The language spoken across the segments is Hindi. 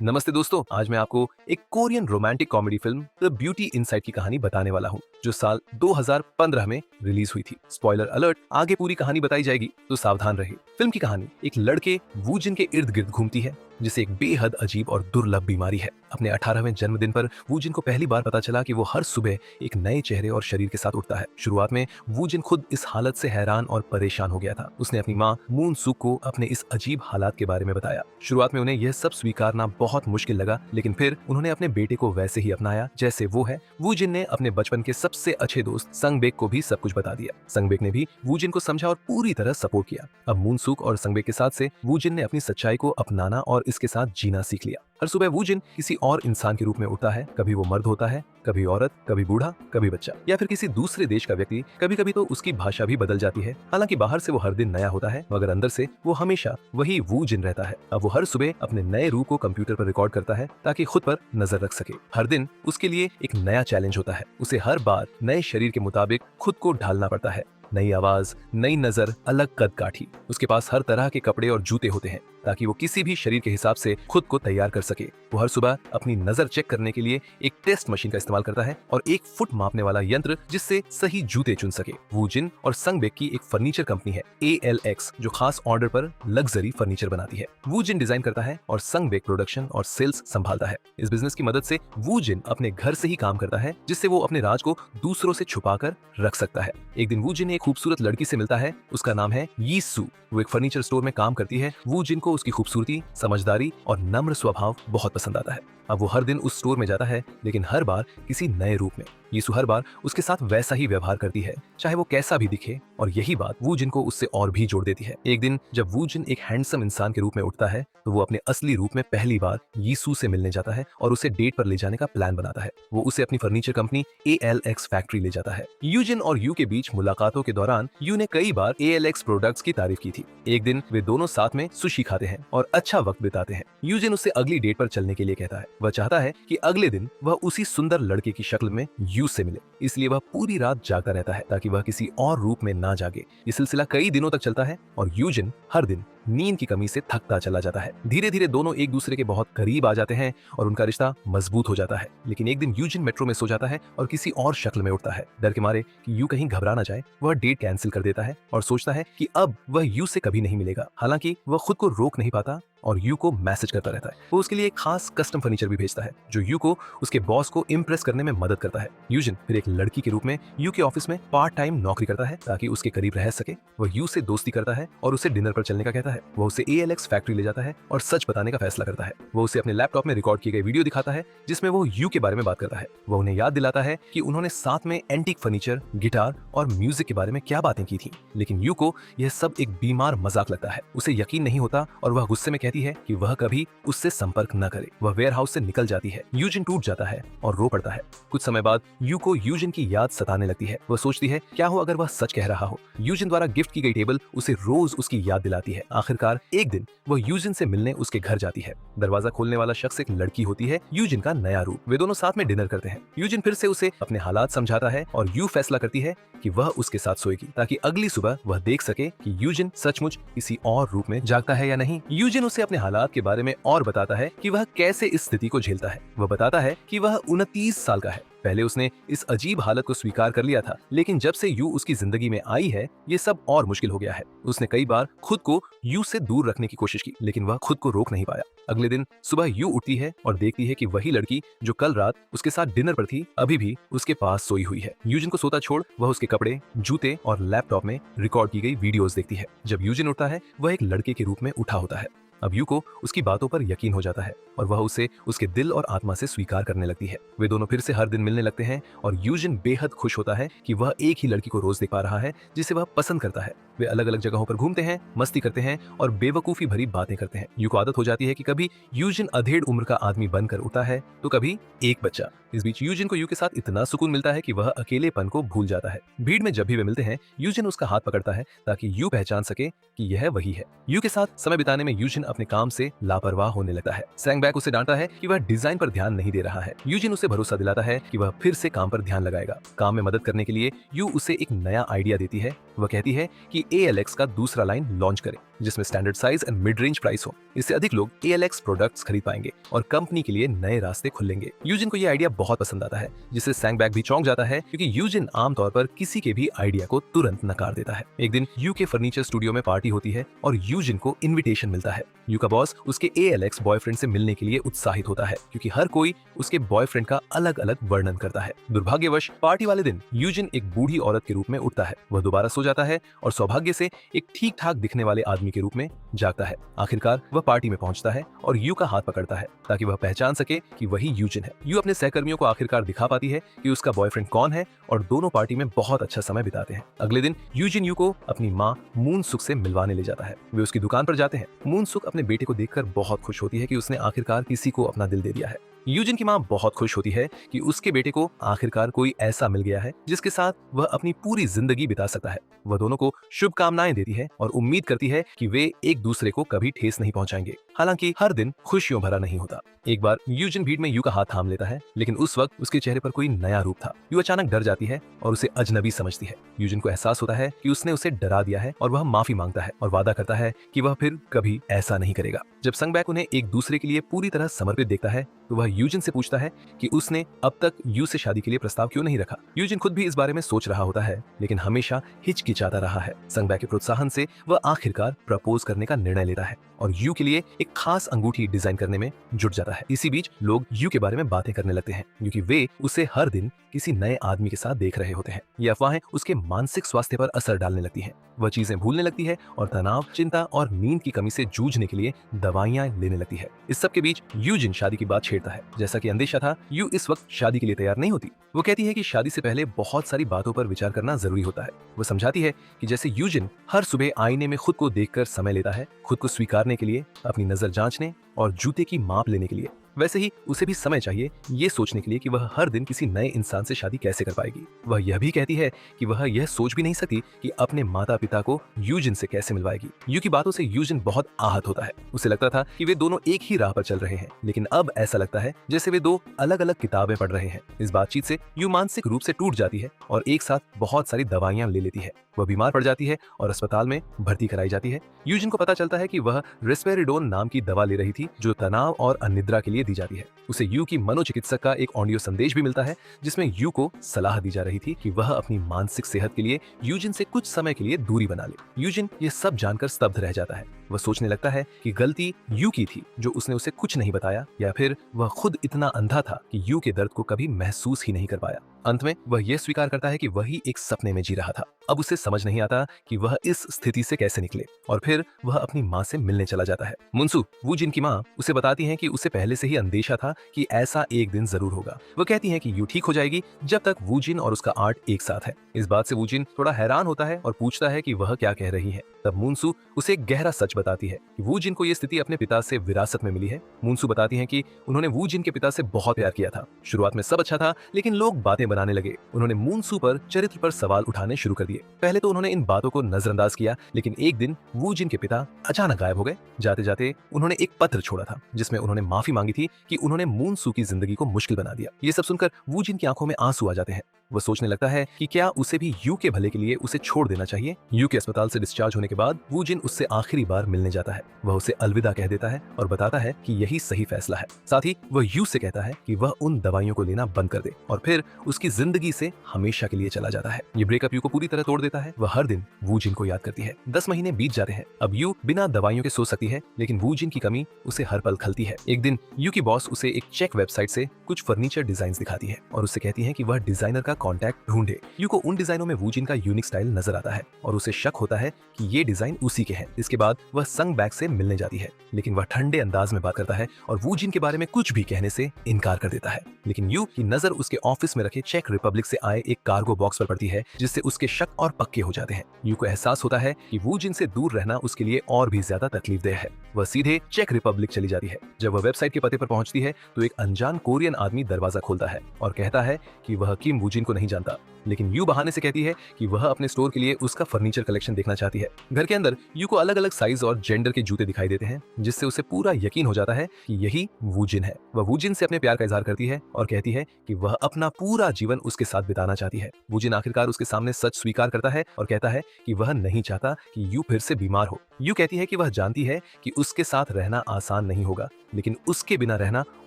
नमस्ते दोस्तों, आज मैं आपको एक Korean romantic comedy film the beauty inside की कहानी बताने वाला हूँ, जो साल 2015 में रिलीज हुई थी। स्पॉइलर अलर्ट, आगे पूरी कहानी बताई जाएगी तो सावधान रहिए। फिल्म की कहानी एक लड़के वूजिन के इर्द गिर्द घूमती है, जिसे एक बेहद अजीब और दुर्लभ बीमारी है। अपने 18वें जन्मदिन पर वूजिन को पहली बार पता चला कि वो हर सुबह एक नए चेहरे और शरीर के साथ उठता है। शुरुआत में वूजिन खुद इस हालत से हैरान और परेशान हो गया था। उसने अपनी माँ मून सुक को अपने इस अजीब हालात के बारे में बताया। शुरुआत में उन्हें यह सब स्वीकारना बहुत मुश्किल लगा, लेकिन फिर उन्होंने अपने बेटे को वैसे ही अपनाया जैसे वो है। वूजिन ने अपने बचपन के सबसे अच्छे दोस्त संगबेक को भी सब कुछ बता दिया। संगबेक ने भी वूजिन को समझा और पूरी तरह सपोर्ट किया। अब मून सुक और संगबेक के साथ से वूजिन ने अपनी सच्चाई को अपनाना और इसके साथ जीना सीख लिया। हर सुबह वूजिन किसी और इंसान के रूप में उठता है। कभी वो मर्द होता है, कभी औरत, कभी बूढ़ा, कभी बच्चा, या फिर किसी दूसरे देश का व्यक्ति। कभी कभी तो उसकी भाषा भी बदल जाती है। हालांकि बाहर से वो हर दिन नया होता है, मगर अंदर से वो हमेशा वही वूजिन रहता है। अब वो हर सुबह अपने नए रूप को कंप्यूटर पर रिकॉर्ड करता है ताकि खुद पर नजर रख सके। हर दिन उसके लिए एक नया चैलेंज होता है। उसे हर बार नए शरीर के मुताबिक खुद को ढालना पड़ता है। नई आवाज, नई नजर, अलग कद काठी। उसके पास हर तरह के कपड़े और जूते होते हैं ताकि वो किसी भी शरीर के हिसाब से खुद को तैयार कर सके। वो हर सुबह अपनी नजर चेक करने के लिए एक टेस्ट मशीन का इस्तेमाल करता है और एक फुट मापने वाला यंत्र, जिससे सही जूते चुन सके। वूजिन और संगबेक की एक फर्नीचर कंपनी है ALX, जो खास ऑर्डर पर लग्जरी फर्नीचर बनाती है। वूजिन डिजाइन करता है और संगबेक प्रोडक्शन और सेल्स संभालता है। इस बिजनेस की मदद से वूजिन अपने घर से ही काम करता है, जिससे वो अपने राज को दूसरों से छुपा कर रख सकता है। एक दिन वूजिन एक खूबसूरत लड़की से मिलता है। उसका नाम है यीसू। वो एक फर्नीचर स्टोर में काम करती है। वूजिन को उसकी खूबसूरती, समझदारी और नम्र स्वभाव बहुत पसंद आता है। अब वो हर दिन उस स्टोर में जाता है, लेकिन हर बार किसी नए रूप में। यीशु हर बार उसके साथ वैसा ही व्यवहार करती है, चाहे वो कैसा भी दिखे, और यही बात वूजिन को उससे और भी जोड़ देती है। एक दिन जब वूजिन एक हैंडसम इंसान के रूप में उठता है, तो वो अपने असली रूप में पहली बार यीशु से मिलने जाता है और उसे डेट पर ले जाने का प्लान बनाता है। वो उसे अपनी फर्नीचर कंपनी ALX फैक्ट्री ले जाता है। यूजिन और यू के बीच मुलाकातों के दौरान यू ने कई बार ALX प्रोडक्ट्स की तारीफ की थी। एक दिन वे दोनों साथ में सुशी खाते हैं और अच्छा वक्त बिताते हैं। यूजिन उससे अगली डेट पर चलने के लिए कहता है। वह चाहता है कि अगले दिन वह उसी सुंदर लड़के की शक्ल में यू से मिले, इसलिए वह पूरी रात जागता रहता है ताकि वह किसी और रूप में ना जागे। ये सिलसिला कई दिनों तक चलता है और यूजिन हर दिन नींद की कमी से थकता चला जाता है। धीरे धीरे दोनों एक दूसरे के बहुत करीब आ जाते हैं और उनका रिश्ता मजबूत हो जाता है। लेकिन एक दिन यूजिन मेट्रो में सो जाता है और किसी और शक्ल में उठता है। डर के मारे कि यू कहीं घबरा ना जाए, वह डेट कैंसिल कर देता है और सोचता है कि अब वह यू से कभी नहीं मिलेगा। हालांकि वह खुद को रोक नहीं पाता और यू को मैसेज करता रहता है। वो उसके लिए एक खास कस्टम फर्नीचर भी भेजता है, जो यू को उसके बॉस को इम्प्रेस करने में मदद करता है। यूजिन फिर एक लड़की के रूप में यू के ऑफिस में पार्ट टाइम नौकरी करता है ताकि उसके करीब रह सके। वह यू से दोस्ती करता है और उसे डिनर पर चलने का कहता है। वह उसे ALX फैक्ट्री ले जाता है और सच बताने का फैसला करता है। वो उसे अपने लैपटॉप में रिकॉर्ड किए गए वीडियो दिखाता है, जिसमें वो यू के बारे में बात करता है। वह उन्हें याद दिलाता है कि उन्होंने साथ में एंटीक फर्नीचर, गिटार और म्यूजिक के बारे में क्या बातें की थी। लेकिन यू को यह सब एक बीमार मजाक लगता है। उसे यकीन नहीं होता और वह गुस्से में कहती है कि वह कभी उससे संपर्क न करे। वह वेयर हाउस से निकल जाती है। यूजिन टूट जाता है और रो पड़ता है। कुछ समय बाद यू को यूजिन की याद सताने लगती है। वह सोचती है क्या हो अगर वह सच कह रहा हो। यूजिन द्वारा गिफ्ट की गई टेबल उसे रोज उसकी याद दिलाती है। आखिरकार एक दिन वह यूजिन से मिलने उसके घर जाती है। दरवाजा खोलने वाला शख्स एक लड़की होती है, यूजिन का नया रूप। वे दोनों साथ में डिनर करते हैं। यूजिन फिर से उसे अपने हालात समझाता है और यू फैसला करती है कि वह उसके साथ सोएगी ताकि अगली सुबह वह देख सके कि यूजिन सचमुच किसी और रूप में जागता है या नहीं। यूजिन उसे अपने हालात के बारे में और बताता है कि वह कैसे इस स्थिति को झेलता है। वह बताता है कि वह 29 साल का है। पहले उसने इस अजीब हालत को स्वीकार कर लिया था, लेकिन जब से यू उसकी जिंदगी में आई है, ये सब और मुश्किल हो गया है। उसने कई बार खुद को यू से दूर रखने की कोशिश की, लेकिन वह खुद को रोक नहीं पाया। अगले दिन सुबह यू उठती है और देखती है कि वही लड़की जो कल रात उसके साथ डिनर पर थी, अभी भी उसके पास सोई हुई है। यूजिन को सोता छोड़ वह उसके कपड़े, जूते और लैपटॉप में रिकॉर्ड की गई वीडियोस देखती है। जब यूजिन उठता है, वह एक लड़के के रूप में उठा होता है। अब यू को उसकी बातों पर यकीन हो जाता है और वह उसे उसके दिल और आत्मा से स्वीकार करने लगती है। वे दोनों फिर से हर दिन मिलने लगते हैं और यूजिन बेहद खुश होता है कि वह एक ही लड़की को रोज देख पा रहा है जिसे वह पसंद करता है। वे अलग अलग जगहों पर घूमते हैं, मस्ती करते हैं और बेवकूफी भरी बातें करते हैं। यू को आदत हो जाती है कि कभी यूजिन अधेड़ उम्र का आदमी बनकर उठता है तो कभी एक बच्चा। इस बीच यूजिन को यू के साथ इतना सुकून मिलता है कि वह अकेलेपन को भूल जाता है। भीड़ में जब भी वे मिलते हैं, यूजिन उसका हाथ पकड़ता है ताकि यू पहचान सके कि यह वही है। यू के साथ समय बिताने में यूजिन अपने काम से लापरवाह होने लगता है। सैंगबैक उसे डांटता है कि वह डिजाइन पर ध्यान नहीं दे रहा है। यूजिन उसे भरोसा दिलाता है कि वह फिर से काम पर ध्यान लगाएगा। काम में मदद करने के लिए यू उसे एक नया आइडिया देती है। वह कहती है कि ALX का दूसरा लाइन लॉन्च करे। जिसमें standard size and mid range price हो। इससे अधिक लोग ALX प्रोडक्ट्स खरीद पाएंगे और कंपनी के लिए नए रास्ते खुलेंगे। यूजिन को ये आइडिया बहुत पसंद आता है, जिससे सैंगबैक भी चौंक जाता है, क्योंकि यूजिन आमतौर पर किसी के भी आइडिया को तुरंत नकार देता है। एक दिन यू के फर्नीचर स्टूडियो में पार्टी होती है और यूजिन को इन्विटेशन मिलता है। यू का बॉस उसके ALX बॉयफ्रेंड से मिलने के लिए उत्साहित होता है, क्योंकि हर कोई उसके बॉयफ्रेंड का अलग अलग वर्णन करता है। दुर्भाग्यवश पार्टी वाले दिन यूजिन एक बूढ़ी औरत के रूप में उठता है। वह दोबारा सो जाता है और सौभाग्य से एक ठीक ठाक दिखने वाले आदमी के रूप में जागता है। आखिरकार वह पार्टी में पहुंचता है और यू का हाथ पकड़ता है ताकि वह पहचान सके कि वही यूजिन है। यू अपने सहकर्मियों को आखिरकार दिखा पाती है कि उसका बॉयफ्रेंड कौन है और दोनों पार्टी में बहुत अच्छा समय बिताते हैं। अगले दिन यूजिन यू को अपनी माँ मूनसुक से मिलवाने ले जाता है। वे उसकी दुकान पर जाते हैं। मूनसुक अपने बेटे को देखकर बहुत खुश होती है कि उसने आखिरकार किसी को अपना दिल दे दिया है। यूजिन की माँ बहुत खुश होती है कि उसके बेटे को आखिरकार कोई ऐसा मिल गया है जिसके साथ वह अपनी पूरी जिंदगी बिता सकता है। वह दोनों को शुभकामनाएं देती है और उम्मीद करती है कि वे एक दूसरे को कभी ठेस नहीं पहुंचाएंगे। हालांकि हर दिन खुशियों भरा नहीं होता। एक बार यूजिन भीड़ में यू का हाथ थाम लेता है, लेकिन उस वक्त उसके चेहरे पर कोई नया रूप था। यू अचानक डर जाती है और उसे अजनबी समझती है। यूजिन को एहसास होता है कि उसने उसे डरा दिया है और वह माफी मांगता है और वादा करता है कि वह फिर कभी ऐसा नहीं करेगा। जब संगबैक उन्हें एक दूसरे के लिए पूरी तरह समर्पित देखता है तो वह यूजिन से पूछता है कि उसने अब तक यू से शादी के लिए प्रस्ताव क्यों नहीं रखा। यूजिन खुद भी इस बारे में सोच रहा होता है, लेकिन हमेशा हिचकिचाता रहा है। संगबैक के प्रोत्साहन से वह आखिरकार प्रपोज करने का निर्णय लेता है और यू के लिए एक खास अंगूठी डिजाइन करने में जुट जाता है। इसी बीच लोग यू के बारे में बातें करने लगते हैं, क्योंकि वे उसे हर दिन किसी नए आदमी के साथ देख रहे होते हैं। ये अफवाहें उसके मानसिक स्वास्थ्य पर असर डालने लगती हैं। वह चीजें भूलने लगती है और तनाव, चिंता और नींद की कमी से जूझने के लिए दवाइयां लेने लगती है। इस सब के बीच यूजिन शादी की बात छेड़ता है। जैसा कि अंदेशा था, यू इस वक्त शादी के लिए तैयार नहीं होती। वो कहती है कि शादी से पहले बहुत सारी बातों पर विचार करना जरूरी होता है। वो समझाती है कि जैसे यूजिन हर सुबह आईने में खुद को देखकर समय लेता है, खुद को स्वीकारने के लिए, अपनी नजर जांचने और जूते की माप लेने के लिए, वैसे ही उसे भी समय चाहिए ये सोचने के लिए कि वह हर दिन किसी नए इंसान से शादी कैसे कर पाएगी। वह यह भी कहती है कि वह यह सोच भी नहीं सकती कि अपने माता पिता को यूजिन से कैसे मिलवाएगी। यू की बातों से यूजिन बहुत आहत होता है। उसे लगता था कि वे दोनों एक ही राह पर चल रहे हैं, लेकिन अब ऐसा लगता है जैसे वे दो अलग अलग किताबें पढ़ रहे हैं। इस बातचीत से यू मानसिक रूप से टूट जाती है और एक साथ बहुत सारी दवाइयां ले लेती है। वह बीमार पड़ जाती है और अस्पताल में भर्ती कराई जाती है। यूजिन को पता चलता है कि वह रिस्पेरिडोन नाम की दवा ले रही थी, जो तनाव और अनिद्रा के लिए दी जाती है। उसे यू की मनोचिकित्सक का एक ऑडियो संदेश भी मिलता है, जिसमें यू को सलाह दी जा रही थी कि वह अपनी मानसिक सेहत के लिए यूजिन से कुछ समय के लिए दूरी बना ले। यूजिन ये सब जानकर स्तब्ध रह जाता है। वह सोचने लगता है कि गलती यू की थी, जो उसने उसे कुछ नहीं बताया, या फिर वह खुद इतना अंधा था कि यू के दर्द को कभी महसूस ही नहीं कर पाया। अंत में वह यह स्वीकार करता है कि वही एक सपने में जी रहा था। अब उसे समझ नहीं आता कि वह इस स्थिति से कैसे निकले, और फिर वह अपनी माँ से मिलने चला जाता है। मुनसु, वूजिन की माँ, उसे बताती हैं कि उसे पहले से ही अंदेशा था कि ऐसा एक दिन जरूर होगा। वह कहती हैं कि यू ठीक हो जाएगी जब तक वूजिन और उसका आर्ट एक साथ है। इस बात से वूजिन थोड़ा हैरान होता है और पूछता है कि वह क्या कह रही है। तब मुनसु उसे एक गहरा सच बताती है कि वूजिन को यह स्थिति अपने पिता से विरासत में मिली है। मुनसु बताती हैं कि उन्होंने वूजिन के पिता से बहुत प्यार किया था। शुरुआत में सब अच्छा था, लेकिन लोग बातें बनाने लगे। उन्होंने मुनसु पर चरित्र पर सवाल उठाने शुरू कर दिए। पहले तो उन्होंने इन बातों को नजरअंदाज किया, लेकिन एक दिन वूजिन के पिता अचानक गायब हो गए। जाते जाते उन्होंने एक पत्र छोड़ा था, जिसमें उन्होंने माफी मांगी थी कि उन्होंने मुनसु की जिंदगी को मुश्किल बना दिया। ये सब सुनकर वूजिन की आंखों में आंसू आ जाते हैं। वह सोचने लगता है कि क्या उसे भी यू के भले के लिए उसे छोड़ देना चाहिए। यू के अस्पताल से डिस्चार्ज होने के बाद वूजिन उससे आखिरी बार मिलने जाता है। वह उसे अलविदा कह देता है और बताता है कि यही सही फैसला है। साथ ही वह यू से कहता है कि वह उन दवाइयों को लेना बंद कर दे, और फिर उसकी जिंदगी से हमेशा के लिए चला जाता है। ये ब्रेकअप यू को पूरी तरह तोड़ देता है। वह हर दिन वूजिन को याद करती है। 10 महीने बीत जाते हैं। अब यू बिना दवाइयों के सो सकती है, लेकिन वूजिन की कमी उसे हर पल खलती है। एक दिन यू की बॉस उसे एक चेक वेबसाइट से कुछ फर्नीचर डिजाइन दिखाती है और उससे कहती है कि वह डिजाइनर का कॉन्टैक्ट ढूंढे। यू को उन डिजाइनों में वूजिन का यूनिक स्टाइल नजर आता है और उसे शक होता है कि ये डिजाइन उसी के हैं। इसके बाद वह संगबैक से मिलने जाती है, लेकिन वह ठंडे अंदाज में बात करता है और वूजिन के बारे में कुछ भी कहने से इनकार कर देता है। लेकिन यू की नजर उसके ऑफिस में रखे चेक रिपब्लिक से आए एक कार्गो बॉक्स पर पड़ती है, जिससे उसके शक और पक्के हो जाते हैं। यू को एहसास होता है कि वूजिन से दूर रहना उसके लिए और भी ज्यादा तकलीफदेह है। वह सीधे चेक रिपब्लिक चली जाती है। जब वह वेबसाइट के पते पर पहुंचती है तो एक अनजान कोरियन आदमी दरवाजा खोलता है और कहता है कि वह किम वूजिन को नहीं जानता, लेकिन यू बहाने से कहती है कि वह अपने स्टोर के लिए उसका फर्नीचर कलेक्शन देखना चाहती है। घर के अंदर यू को अलग अलग साइज और जेंडर के जूते दिखाई देते हैं, जिससे उसे पूरा यकीन हो जाता है कि यही वूजिन है। वह वूजिन से अपने प्यार का इजहार करती है और कहती है कि वह अपना पूरा जीवन उसके साथ बिताना चाहती है। वूजिन आखिरकार उसके सामने सच स्वीकार करता है और कहता है कि वह नहीं चाहता कि यू फिर से बीमार हो। यू कहती है कि वह जानती है कि उसके साथ रहना आसान नहीं होगा, लेकिन उसके बिना रहना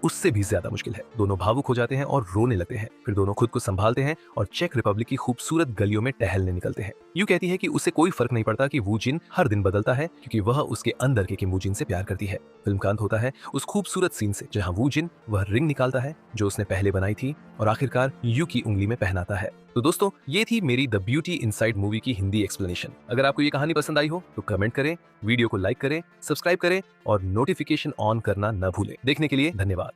उससे भी ज्यादा मुश्किल है। दोनों भावुक हो जाते हैं और रोने लगते हैं। फिर दोनों खुद को संभालते हैं और चेक रिपब्लिक की खूबसूरत गलियों में टहलने निकलते हैं। यू कहती है कि उसे कोई फर्क नहीं पड़ता कि वूजिन हर दिन बदलता है, क्योंकि वह उसके अंदर के किम वूजिन से प्यार करती है। फिल्म का अंत होता है उस खूबसूरत सीन से जहां वूजिन वह रिंग निकालता है जो उसने पहले बनाई थी और आखिरकार यू की उंगली में पहनाता है। तो दोस्तों, ये थी मेरी द ब्यूटी इनसाइड मूवी की हिंदी एक्सप्लेनेशन। अगर आपको ये कहानी पसंद आई हो तो कमेंट करें, वीडियो को लाइक करें, सब्सक्राइब करें और नोटिफिकेशन ऑन करना न भूलें। देखने के लिए धन्यवाद।